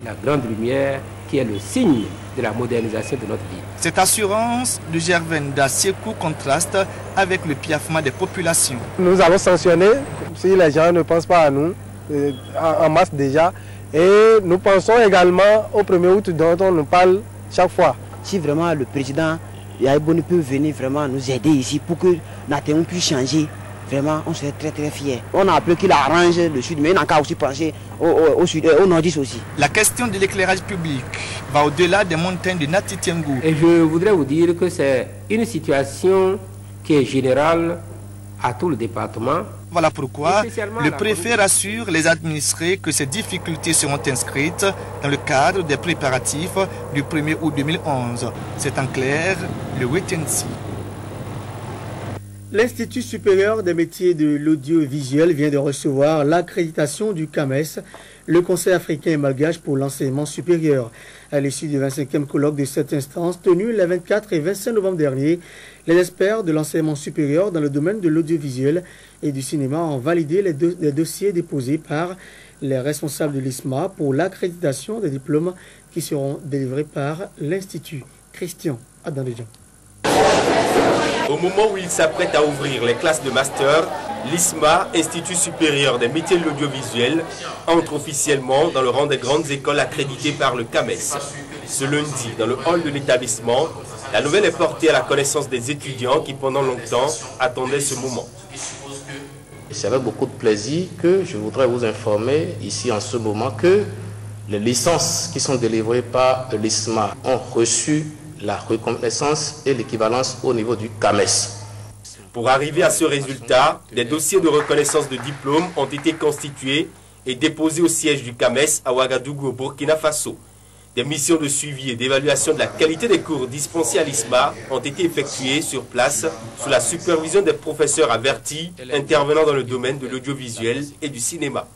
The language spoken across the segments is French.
la grande lumière qui est le signe de la modernisation de notre vie. Cette assurance de Gervainda Sekou contraste avec le piaffement des populations. Nous allons sanctionner si les gens ne pensent pas à nous, en masse déjà. Et nous pensons également au 1er août dont on nous parle chaque fois. Si vraiment le président Yaïbouni peut venir vraiment nous aider ici pour que Natéon puisse changer, vraiment on serait très très fiers. On a appelé qu'il arrange le sud, mais il n'a qu'à aussi penser au sud, au nord-est aussi. La question de l'éclairage public va au-delà des montagnes de Natitiengou. Et je voudrais vous dire que c'est une situation qui est générale à tout le département. Voilà pourquoi le préfet rassure les administrés que ces difficultés seront inscrites dans le cadre des préparatifs du 1er août 2011. C'est en clair le wait-and-see. L'Institut supérieur des métiers de l'audiovisuel vient de recevoir l'accréditation du CAMES, le Conseil africain et malgache pour l'enseignement supérieur. À l'issue du 25e colloque de cette instance tenu les 24 et 25 novembre dernier, les experts de l'enseignement supérieur dans le domaine de l'audiovisuel et du cinéma ont validé les dossiers déposés par les responsables de l'ISMA pour l'accréditation des diplômes qui seront délivrés par l'Institut. Christian Adandéjan. Au moment où il s'apprête à ouvrir les classes de master, l'ISMA, Institut supérieur des métiers de l'audiovisuel, entre officiellement dans le rang des grandes écoles accréditées par le CAMES. Ce lundi, dans le hall de l'établissement, la nouvelle est portée à la connaissance des étudiants qui pendant longtemps attendaient ce moment. C'est avec beaucoup de plaisir que je voudrais vous informer ici en ce moment que les licences qui sont délivrées par l'ISMA ont reçu la reconnaissance et l'équivalence au niveau du CAMES. Pour arriver à ce résultat, des dossiers de reconnaissance de diplôme ont été constitués et déposés au siège du CAMES à Ouagadougou, au Burkina Faso. Des missions de suivi et d'évaluation de la qualité des cours dispensés à l'ISMA ont été effectuées sur place sous la supervision des professeurs avertis intervenant dans le domaine de l'audiovisuel et du cinéma.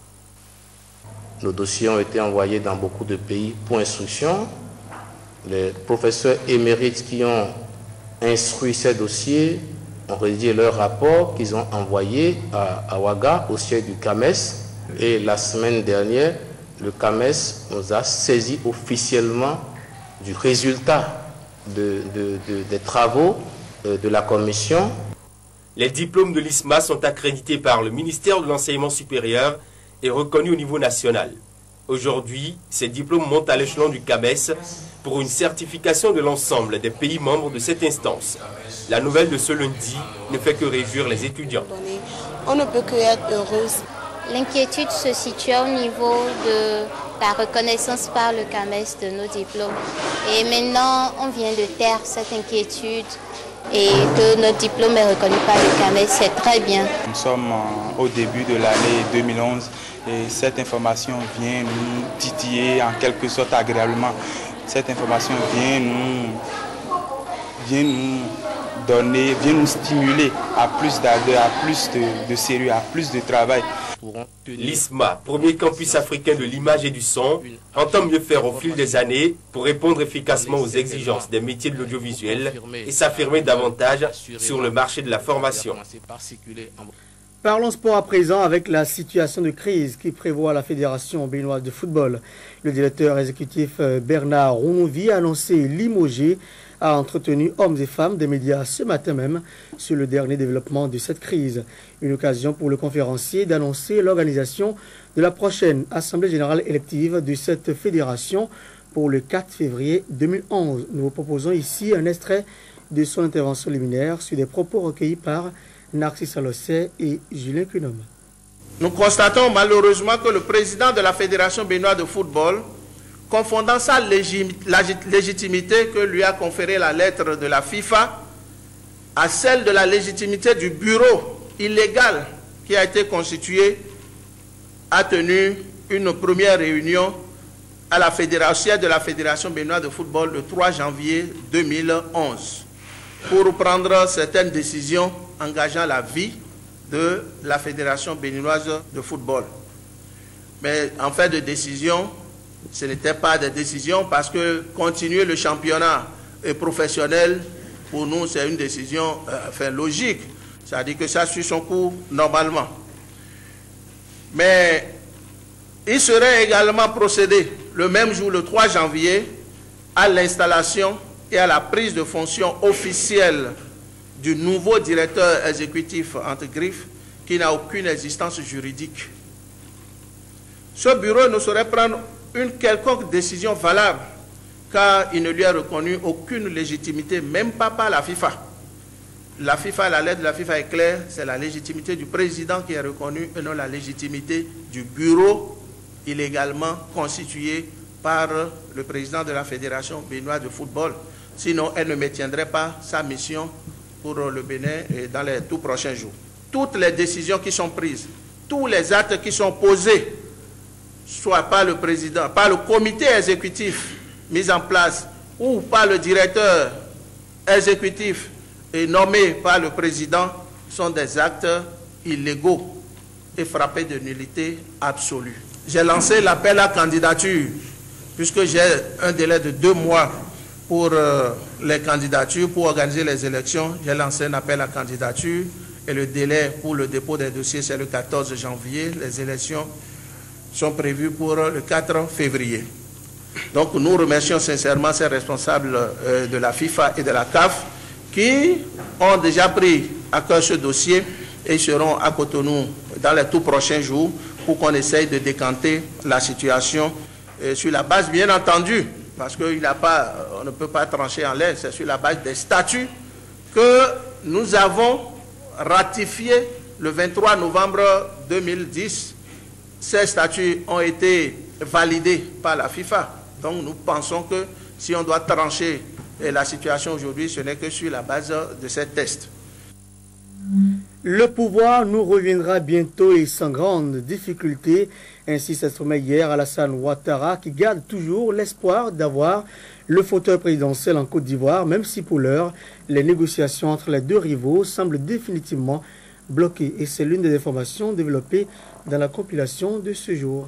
Nos dossiers ont été envoyés dans beaucoup de pays pour instruction. Les professeurs émérites qui ont instruit ces dossiers ont rédigé leur rapport qu'ils ont envoyé à Ouaga, au siège du CAMES. Et la semaine dernière, le CAMES nous a saisi officiellement du résultat des travaux de la commission. Les diplômes de l'ISMA sont accrédités par le ministère de l'Enseignement supérieur et reconnus au niveau national. Aujourd'hui, ces diplômes montent à l'échelon du CAMES pour une certification de l'ensemble des pays membres de cette instance. La nouvelle de ce lundi ne fait que réjouir les étudiants. On ne peut que être heureuse. L'inquiétude se situe au niveau de la reconnaissance par le CAMES de nos diplômes. Et maintenant, on vient de taire cette inquiétude et que notre diplôme est reconnu par le CAMES, c'est très bien. Nous sommes au début de l'année 2011 et cette information vient nous titiller en quelque sorte agréablement. Cette information vient nous donner, vient nous stimuler à plus d'ardeur, à plus de sérieux, à plus de travail. L'ISMA, premier campus africain de l'image et du son, entend mieux faire au fil des années pour répondre efficacement aux exigences des métiers de l'audiovisuel et s'affirmer davantage sur le marché de la formation. Parlons sport à présent avec la situation de crise qui prévoit la Fédération béninoise de football. Le directeur exécutif Bernard Rounovi a annoncé limoger, a entretenu hommes et femmes des médias ce matin même sur le dernier développement de cette crise. Une occasion pour le conférencier d'annoncer l'organisation de la prochaine Assemblée générale élective de cette fédération pour le 4 février 2011. Nous vous proposons ici un extrait de son intervention liminaire sur des propos recueillis par Narcisse Alossé et Julien Cunom. Nous constatons malheureusement que le président de la Fédération béninoise de football, confondant sa légitimité que lui a conférée la lettre de la FIFA à celle de la légitimité du bureau illégal qui a été constitué, a tenu une première réunion à la fédération de la Fédération béninoise de football le 3 janvier 2011 pour prendre certaines décisions engageant la vie de la Fédération béninoise de football. Mais en fait de décision, ce n'était pas des décisions parce que continuer le championnat professionnel, pour nous, c'est une décision logique. C'est-à-dire que ça suit son cours normalement. Mais il serait également procédé le même jour, le 3 janvier, à l'installation et à la prise de fonction officielle du nouveau directeur exécutif entre griffes qui n'a aucune existence juridique. Ce bureau ne saurait prendre une quelconque décision valable car il ne lui a reconnu aucune légitimité, même pas par la FIFA. La FIFA, la lettre de la FIFA est claire, c'est la légitimité du président qui est reconnue et non la légitimité du bureau illégalement constitué par le président de la Fédération béninoise de football. Sinon, elle ne maintiendrait pas sa mission pour le Bénin dans les tout prochains jours. Toutes les décisions qui sont prises, tous les actes qui sont posés, soit par le président, par le comité exécutif mis en place ou par le directeur exécutif et nommé par le président, sont des actes illégaux et frappés de nullité absolue. J'ai lancé l'appel à candidature, puisque j'ai un délai de 2 mois pour les candidatures, pour organiser les élections. J'ai lancé un appel à candidature et le délai pour le dépôt des dossiers, c'est le 14 janvier. Les élections sont prévues pour le 4 février. Donc nous remercions sincèrement ces responsables de la FIFA et de la CAF qui ont déjà pris à cœur ce dossier et seront à Cotonou dans les tout prochains jours pour qu'on essaye de décanter la situation sur la base, bien entendu, parce qu'on ne peut pas trancher en l'air, c'est sur la base des statuts que nous avons ratifiés le 23 novembre 2010. Ces statuts ont été validés par la FIFA. Donc nous pensons que si on doit trancher la situation aujourd'hui, ce n'est que sur la base de ces tests. Le pouvoir nous reviendra bientôt et sans grande difficulté. Ainsi s'exprimait hier Alassane Ouattara qui garde toujours l'espoir d'avoir le fauteuil présidentiel en Côte d'Ivoire, même si pour l'heure, les négociations entre les deux rivaux semblent définitivement bloquées. Et c'est l'une des informations développées dans la compilation de ce jour.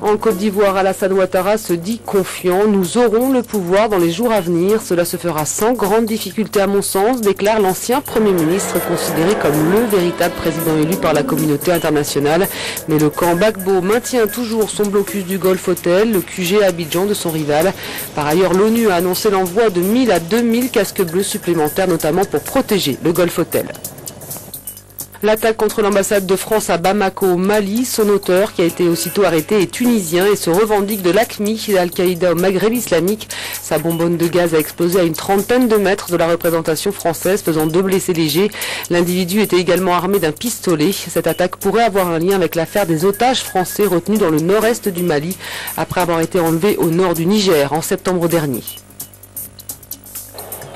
En Côte d'Ivoire, Alassane Ouattara se dit confiant. Nous aurons le pouvoir dans les jours à venir. Cela se fera sans grande difficulté à mon sens, déclare l'ancien Premier ministre, considéré comme le véritable président élu par la communauté internationale. Mais le camp Gbagbo maintient toujours son blocus du Golf Hotel, le QG à Abidjan de son rival. Par ailleurs, l'ONU a annoncé l'envoi de 1000 à 2000 casques bleus supplémentaires, notamment pour protéger le Golf Hotel. L'attaque contre l'ambassade de France à Bamako au Mali, son auteur, qui a été aussitôt arrêté, est tunisien et se revendique de l'AQMI, d'Al-Qaïda au Maghreb islamique. Sa bonbonne de gaz a explosé à une trentaine de mètres de la représentation française, faisant 2 blessés légers. L'individu était également armé d'un pistolet. Cette attaque pourrait avoir un lien avec l'affaire des otages français retenus dans le nord-est du Mali, après avoir été enlevés au nord du Niger en septembre dernier.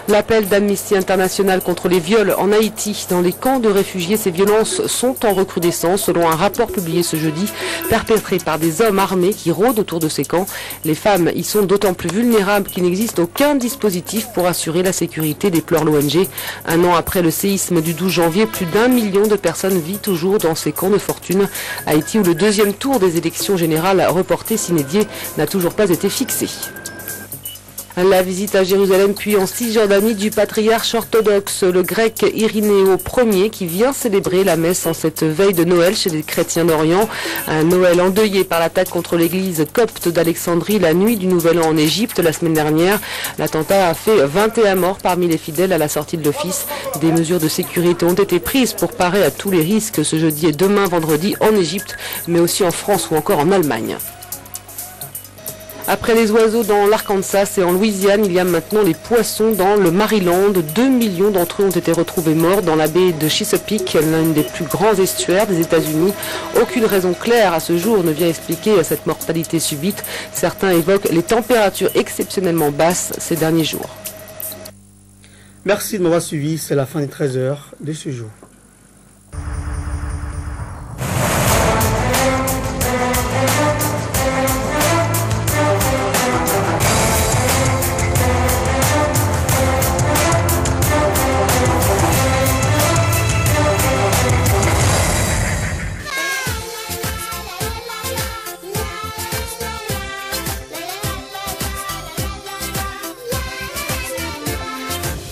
L'appel d'Amnesty International contre les viols en Haïti. Dans les camps de réfugiés, ces violences sont en recrudescence, selon un rapport publié ce jeudi, perpétré par des hommes armés qui rôdent autour de ces camps. Les femmes y sont d'autant plus vulnérables qu'il n'existe aucun dispositif pour assurer la sécurité, déplore l'ONG. Un an après le séisme du 12 janvier, plus d'1 million de personnes vivent toujours dans ces camps de fortune. Haïti, où le deuxième tour des élections générales reportées sine die n'a toujours pas été fixé. La visite à Jérusalem puis en Cisjordanie du patriarche orthodoxe, le grec Irénéo Ier, qui vient célébrer la messe en cette veille de Noël chez les chrétiens d'Orient. Un Noël endeuillé par l'attaque contre l'église copte d'Alexandrie la nuit du Nouvel An en Égypte la semaine dernière. L'attentat a fait 21 morts parmi les fidèles à la sortie de l'office. Des mesures de sécurité ont été prises pour parer à tous les risques ce jeudi et demain vendredi en Égypte, mais aussi en France ou encore en Allemagne. Après les oiseaux dans l'Arkansas et en Louisiane, il y a maintenant les poissons dans le Maryland. 2 millions d'entre eux ont été retrouvés morts dans la baie de Chesapeake, l'un des plus grands estuaires des États-Unis. Aucune raison claire à ce jour ne vient expliquer cette mortalité subite. Certains évoquent les températures exceptionnellement basses ces derniers jours. Merci de m'avoir suivi. C'est la fin des 13h de ce jour.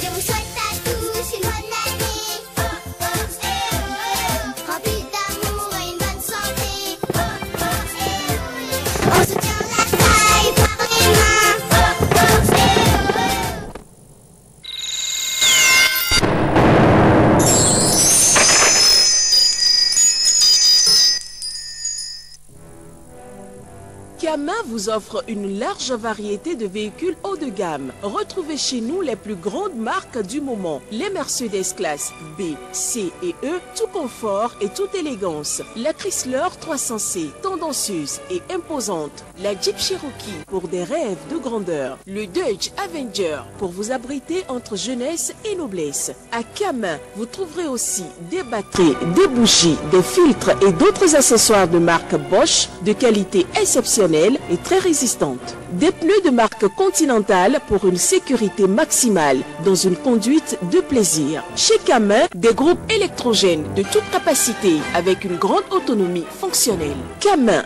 Je vous souhaite à tous une bonne année. Camin vous offre une large variété de véhicules haut de gamme. Retrouvez chez nous les plus grandes marques du moment. Les Mercedes classe B, C et E, tout confort et toute élégance. La Chrysler 300C, tendancieuse et imposante. La Jeep Cherokee pour des rêves de grandeur. Le Dodge Avenger pour vous abriter entre jeunesse et noblesse. À Camin, vous trouverez aussi des batteries, des bougies, des filtres et d'autres accessoires de marque Bosch de qualité exceptionnelle et très résistante. Des pneus de marque Continental pour une sécurité maximale dans une conduite de plaisir. Chez Camin, des groupes électrogènes de toute capacité avec une grande autonomie fonctionnelle. Camin,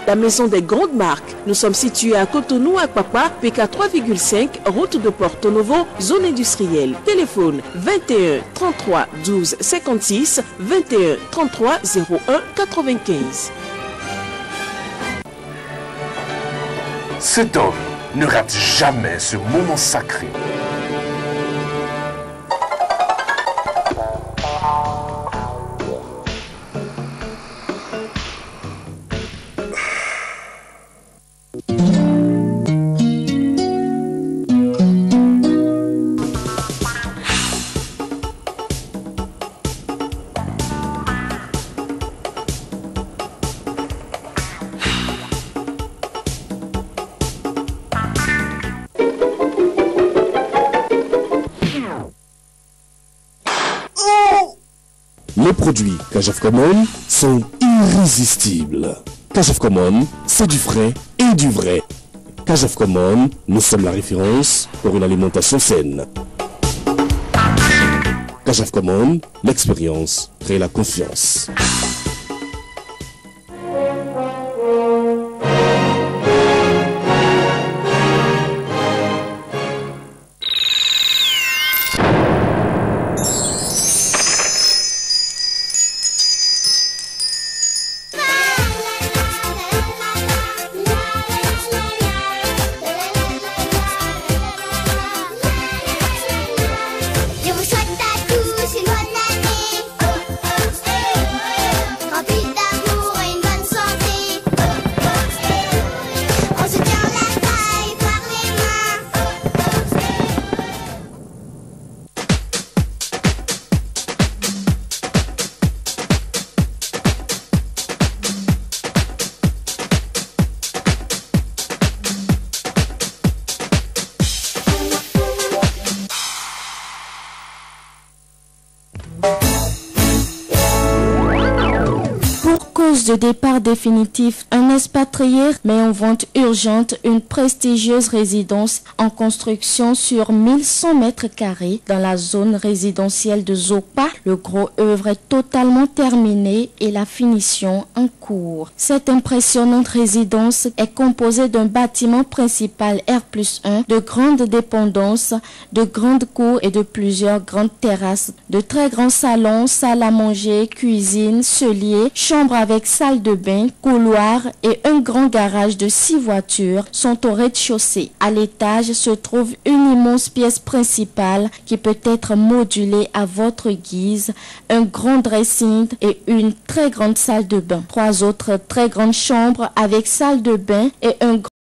la maison des grandes marques. Nous sommes situés à Cotonou, à Papa, PK 3,5, route de Porto Novo, zone industrielle. Téléphone 21 33 12 56, 21 33 01 95. Cet homme ne rate jamais ce moment sacré. Les produits Kajaf Common sont irrésistibles. Kajaf Common, c'est du frais et du vrai. Kajaf Common, nous sommes la référence pour une alimentation saine. Kajaf Common, l'expérience crée la confiance. De départ définitif, un expatrié met en vente urgente une prestigieuse résidence en construction sur 1100 mètres carrés dans la zone résidentielle de Zopa. Le gros œuvre est totalement terminé et la finition en cours. Cette impressionnante résidence est composée d'un bâtiment principal R+1, de grandes dépendances, de grandes cours et de plusieurs grandes terrasses, de très grands salons, salles à manger, cuisine, cellier, chambres avec salle de bain, couloir et un grand garage de 6 voitures sont au rez-de-chaussée. À l'étage se trouve une immense pièce principale qui peut être modulée à votre guise, un grand dressing et une très grande salle de bain. 3 autres très grandes chambres avec salle de bain et un